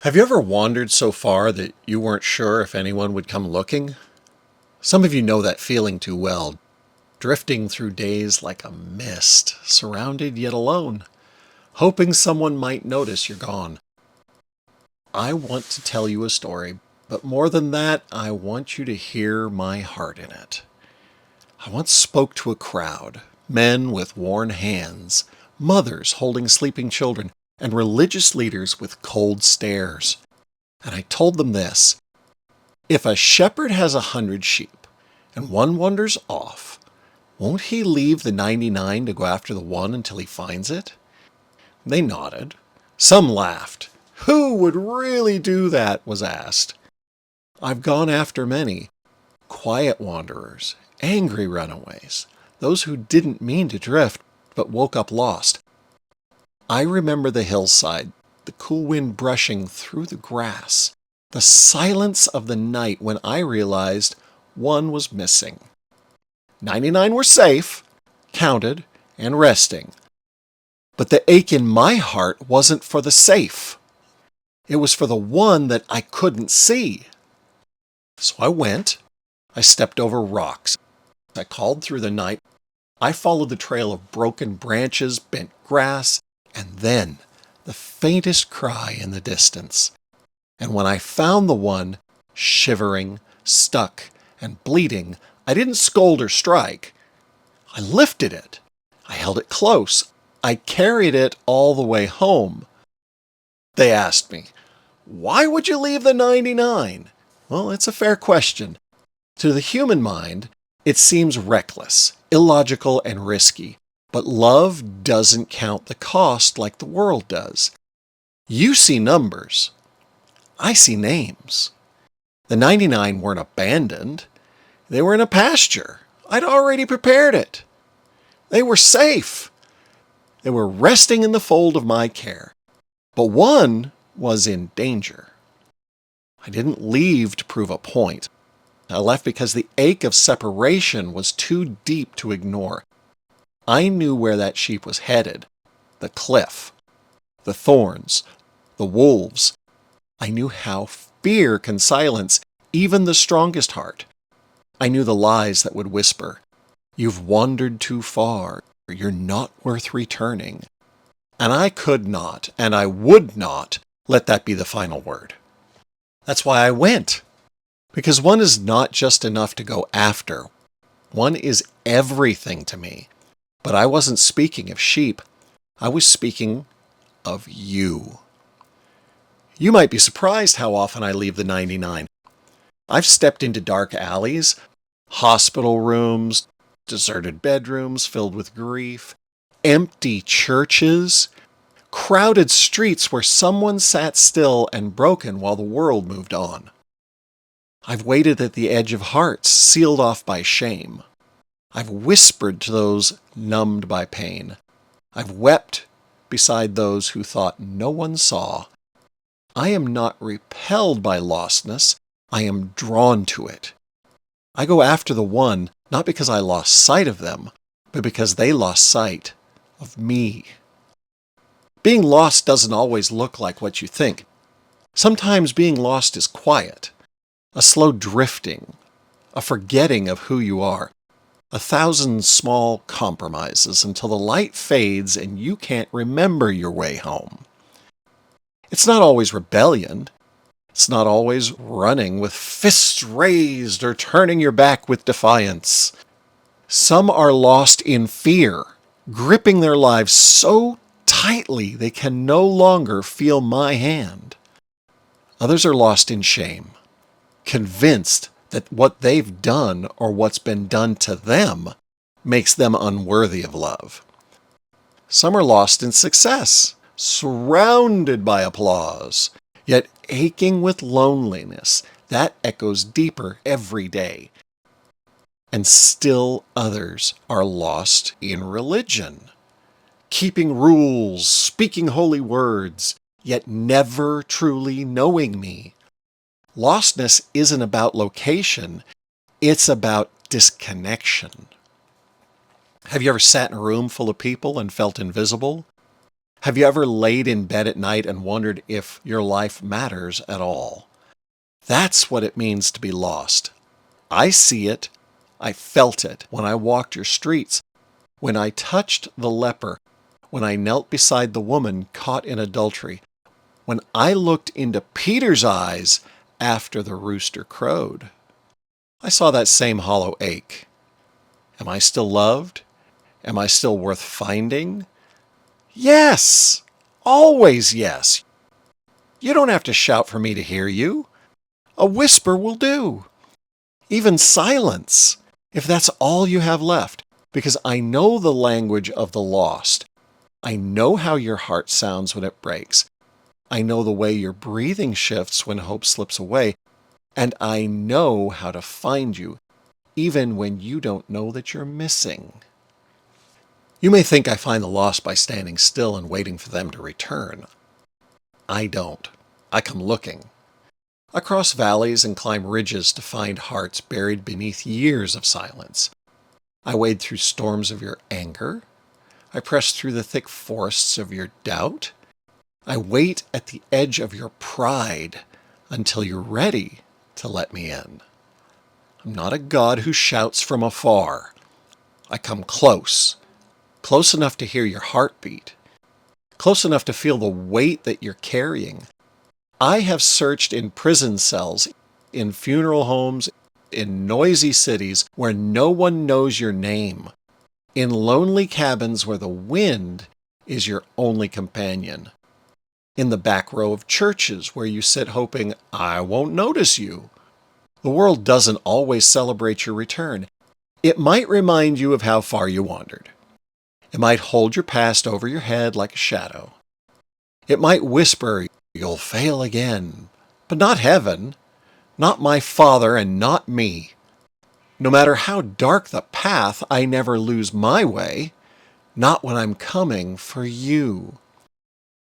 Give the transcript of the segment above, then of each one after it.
Have you ever wandered so far that you weren't sure if anyone would come looking? Some of you know that feeling too well, drifting through days like a mist, surrounded yet alone, hoping someone might notice you're gone. I want to tell you a story, but more than that, I want you to hear my heart in it. I once spoke to a crowd, men with worn hands, mothers holding sleeping children, and religious leaders with cold stares. And I told them this: if a shepherd has 100 sheep and one wanders off, won't he leave the 99 to go after the one until he finds it? They nodded. Some laughed. Who would really do that, was asked. I've gone after many: quiet wanderers, angry runaways, those who didn't mean to drift but woke up lost. I remember the hillside, the cool wind brushing through the grass, the silence of the night when I realized one was missing. 99 were safe, counted, and resting. But the ache in my heart wasn't for the safe. It was for the one that I couldn't see. So I went. I stepped over rocks. I called through the night. I followed the trail of broken branches, bent grass, and then the faintest cry in the distance. And when I found the one, shivering, stuck, and bleeding, I didn't scold or strike. I lifted it. I held it close. I carried it all the way home. They asked me, "Why would you leave the 99?" Well, it's a fair question. To the human mind, it seems reckless, illogical, and risky. But love doesn't count the cost like the world does. You see numbers. I see names. The 99 weren't abandoned. They were in a pasture. I'd already prepared it. They were safe. They were resting in the fold of my care. But one was in danger. I didn't leave to prove a point. I left because the ache of separation was too deep to ignore. I knew where that sheep was headed: the cliff, the thorns, the wolves. I knew how fear can silence even the strongest heart. I knew the lies that would whisper, "You've wandered too far, you're not worth returning." And I could not, and I would not, let that be the final word. That's why I went. Because one is not just enough to go after. One is everything to me. But I wasn't speaking of sheep. I was speaking of you. You might be surprised how often I leave the 99. I've stepped into dark alleys, hospital rooms, deserted bedrooms filled with grief, empty churches, crowded streets where someone sat still and broken while the world moved on. I've waited at the edge of hearts sealed off by shame. I've whispered to those numbed by pain. I've wept beside those who thought no one saw. I am not repelled by lostness. I am drawn to it. I go after the one, not because I lost sight of them, but because they lost sight of me. Being lost doesn't always look like what you think. Sometimes being lost is quiet, a slow drifting, a forgetting of who you are. 1,000 small compromises until the light fades and you can't remember your way home. It's not always rebellion. It's not always running with fists raised or turning your back with defiance. Some are lost in fear, gripping their lives so tightly they can no longer feel my hand. Others are lost in shame, convinced that what they've done or what's been done to them makes them unworthy of love. Some are lost in success, surrounded by applause, yet aching with loneliness that echoes deeper every day. And still others are lost in religion, keeping rules, speaking holy words, yet never truly knowing me. Lostness isn't about location, it's about disconnection. Have you ever sat in a room full of people and felt invisible? Have you ever laid in bed at night and wondered if your life matters at all? That's what it means to be lost. I see it. I felt it when I walked your streets, when I touched the leper, when I knelt beside the woman caught in adultery, when I looked into Peter's eyes after the rooster crowed. I saw that same hollow ache. Am I still loved? Am I still worth finding? Yes! Always yes! You don't have to shout for me to hear you. A whisper will do. Even silence, if that's all you have left, because I know the language of the lost. I know how your heart sounds when it breaks. I know the way your breathing shifts when hope slips away. And I know how to find you, even when you don't know that you're missing. You may think I find the lost by standing still and waiting for them to return. I don't. I come looking. I cross valleys and climb ridges to find hearts buried beneath years of silence. I wade through storms of your anger. I press through the thick forests of your doubt. I wait at the edge of your pride until you're ready to let me in. I'm not a God who shouts from afar. I come close, close enough to hear your heartbeat, close enough to feel the weight that you're carrying. I have searched in prison cells, in funeral homes, in noisy cities where no one knows your name, in lonely cabins where the wind is your only companion, in the back row of churches where you sit hoping I won't notice you. The world doesn't always celebrate your return. It might remind you of how far you wandered. It might hold your past over your head like a shadow. It might whisper, "You'll fail again," but not heaven, not my Father, and not me. No matter how dark the path, I never lose my way, not when I'm coming for you.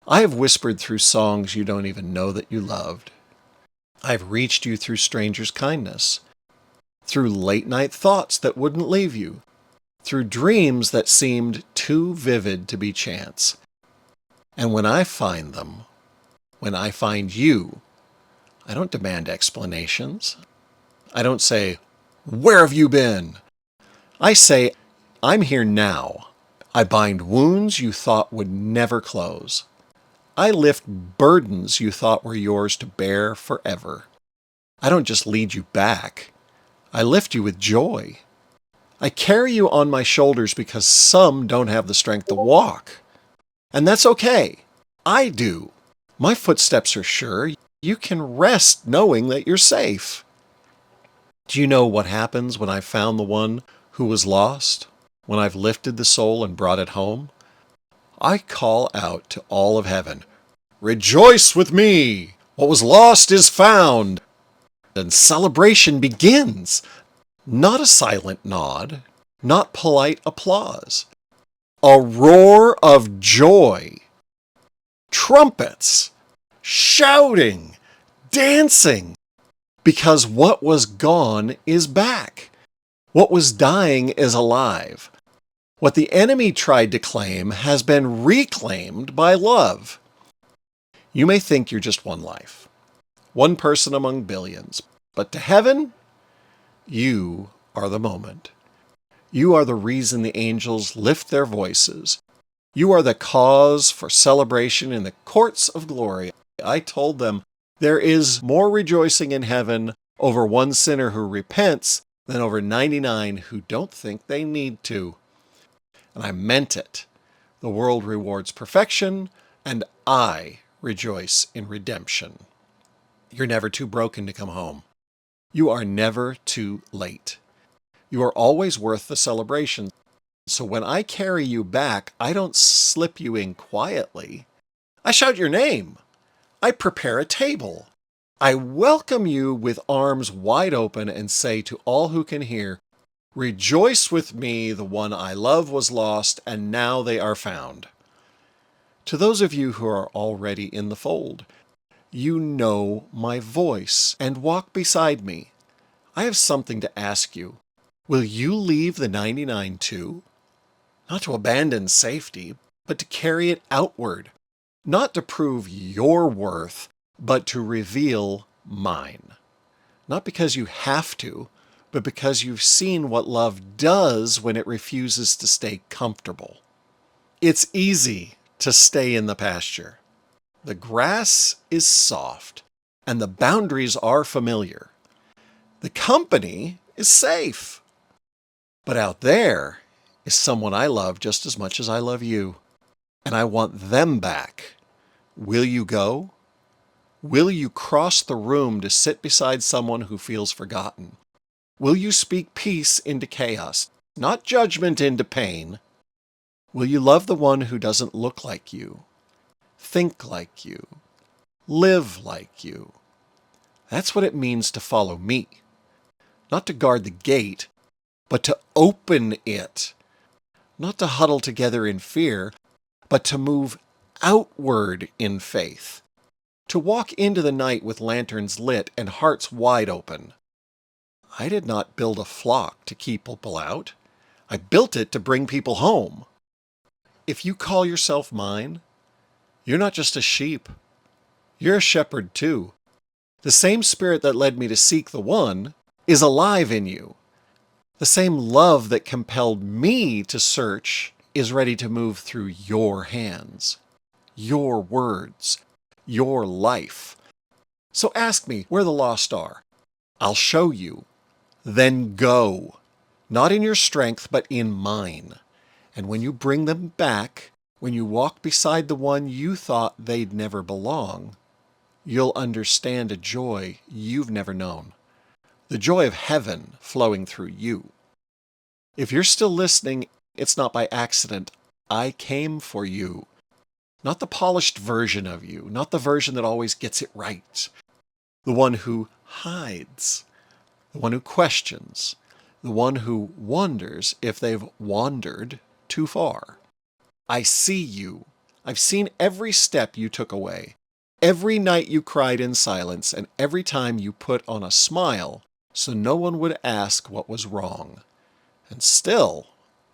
I have whispered through songs you don't even know that you loved. I've reached you through strangers' kindness, through late-night thoughts that wouldn't leave you, through dreams that seemed too vivid to be chance. And when I find them, when I find you, I don't demand explanations. I don't say, "Where have you been?" I say, "I'm here now." I bind wounds you thought would never close. I lift burdens you thought were yours to bear forever. I don't just lead you back. I lift you with joy. I carry you on my shoulders because some don't have the strength to walk. And that's okay. I do. My footsteps are sure. You can rest knowing that you're safe. Do you know what happens when I've found the one who was lost? When I've lifted the soul and brought it home? I call out to all of heaven, "Rejoice with me! What was lost is found!" And celebration begins. Not a silent nod, not polite applause. A roar of joy. Trumpets, shouting, dancing. Because what was gone is back. What was dying is alive. What the enemy tried to claim has been reclaimed by love. You may think you're just one life, one person among billions, but to heaven, you are the moment. You are the reason the angels lift their voices. You are the cause for celebration in the courts of glory. I told them there is more rejoicing in heaven over one sinner who repents than over 99 who don't think they need to. And I meant it. The world rewards perfection, and I rejoice in redemption. You're never too broken to come home. You are never too late. You are always worth the celebration. So when I carry you back, I don't slip you in quietly. I shout your name. I prepare a table. I welcome you with arms wide open and say to all who can hear, "Rejoice with me, the one I love was lost, and now they are found." To those of you who are already in the fold, you know my voice and walk beside me. I have something to ask you. Will you leave the 99 too? Not to abandon safety, but to carry it outward, not to prove your worth, but to reveal mine. Not because you have to, but because you've seen what love does when it refuses to stay comfortable. It's easy to stay in the pasture. The grass is soft, and the boundaries are familiar. The company is safe. But out there is someone I love just as much as I love you, and I want them back. Will you go? Will you cross the room to sit beside someone who feels forgotten? Will you speak peace into chaos, not judgment into pain? Will you love the one who doesn't look like you, think like you, live like you? That's what it means to follow me. Not to guard the gate, but to open it. Not to huddle together in fear, but to move outward in faith. To walk into the night with lanterns lit and hearts wide open. I did not build a flock to keep people out. I built it to bring people home. If you call yourself mine, you're not just a sheep. You're a shepherd too. The same spirit that led me to seek the one is alive in you. The same love that compelled me to search is ready to move through your hands, your words, your life. So ask me where the lost are. I'll show you. Then go, not in your strength, but in mine. And when you bring them back, when you walk beside the one you thought they'd never belong, you'll understand a joy you've never known. The joy of heaven flowing through you. If you're still listening, it's not by accident. I came for you. Not the polished version of you, not the version that always gets it right. The one who hides, the one who questions, the one who wonders if they've wandered too far. I see you. I've seen every step you took away, every night you cried in silence, and every time you put on a smile so no one would ask what was wrong. And still,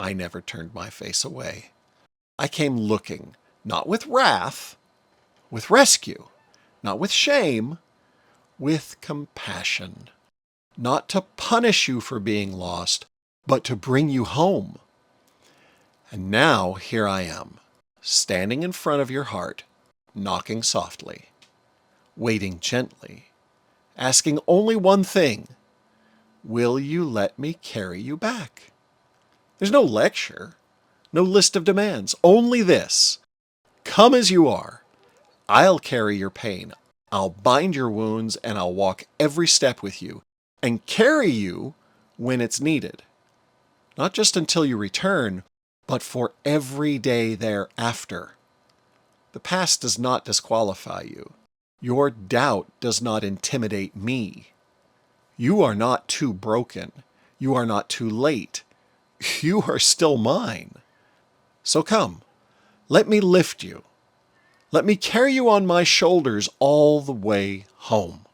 I never turned my face away. I came looking, not with wrath, with rescue, not with shame, with compassion. Not to punish you for being lost, but to bring you home. And now here I am, standing in front of your heart, knocking softly, waiting gently, asking only one thing. Will you let me carry you back? There's no lecture, no list of demands, only this. Come as you are. I'll carry your pain. I'll bind your wounds, and I'll walk every step with you and carry you when it's needed. Not just until you return, but for every day thereafter. The past does not disqualify you. Your doubt does not intimidate me. You are not too broken. You are not too late. You are still mine. So come, let me lift you. Let me carry you on my shoulders all the way home.